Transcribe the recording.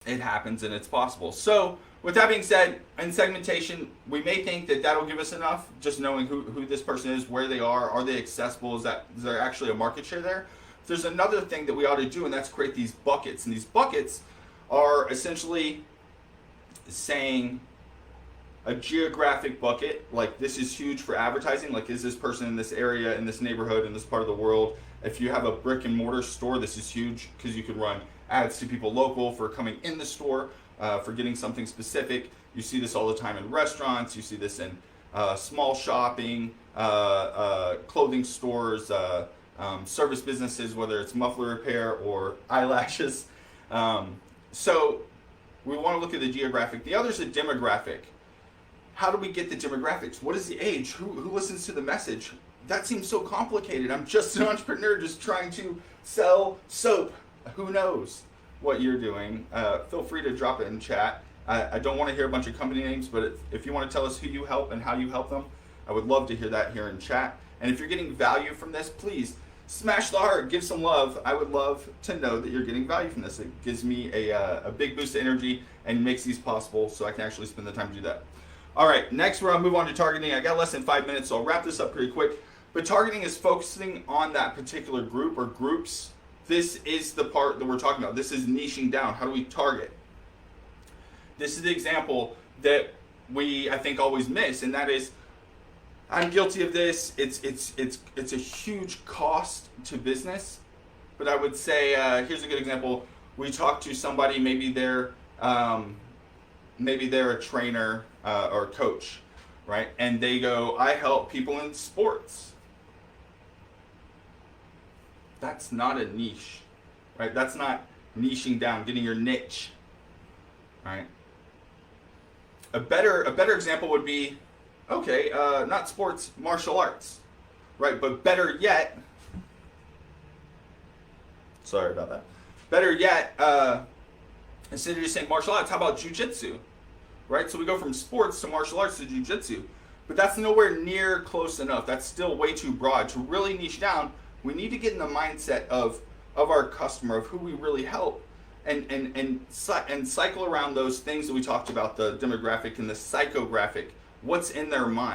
it happens and it's possible. So with that being said, in segmentation, we may think that that'll give us enough, just knowing who this person is, where they are they accessible, is there actually a market share there? There's another thing that we ought to do, and that's create these buckets. And these buckets are essentially saying a geographic bucket, like this is huge for advertising, like is this person in this area, in this neighborhood, in this part of the world. If you have a brick and mortar store, this is huge because you can run ads to people local for coming in the store, for getting something specific. You see this all the time in restaurants, you see this in small shopping, clothing stores, service businesses, whether it's muffler repair or eyelashes. So we want to look at the geographic. The other is a demographic. How do we get the demographics? What is the age? Who listens to the message? That seems so complicated. I'm just an entrepreneur just trying to sell soap. Who knows what you're doing? Feel free to drop it in chat. I don't want to hear a bunch of company names, but if you want to tell us who you help and how you help them, I would love to hear that here in chat. And if you're getting value from this, please smash the heart, give some love. I would love to know that you're getting value from this. It gives me a big boost of energy and makes these possible so I can actually spend the time to do that. All right, next we're going to move on to targeting. I got less than 5 minutes, so I'll wrap this up pretty quick. But targeting is focusing on that particular group or groups. This is the part that we're talking about. This is niching down. How do we target? This is the example that we, I think, always miss, and that is, I'm guilty of this. It's a huge cost to business, but I would say here's a good example. We talk to somebody, maybe they're a trainer or coach, right? And they go, I help people in sports. That's not a niche, right? That's not niching down, getting your niche, right? A better example would be, okay, not sports, martial arts, right? But better yet, sorry about that. Better yet, instead of just saying martial arts, how about jiu-jitsu, right? So we go from sports to martial arts to jiu-jitsu, but that's nowhere near close enough. That's still way too broad. To really niche down, we need to get in the mindset of our customer, of who we really help, and cycle around those things that we talked about, the demographic and the psychographic, what's in their mind.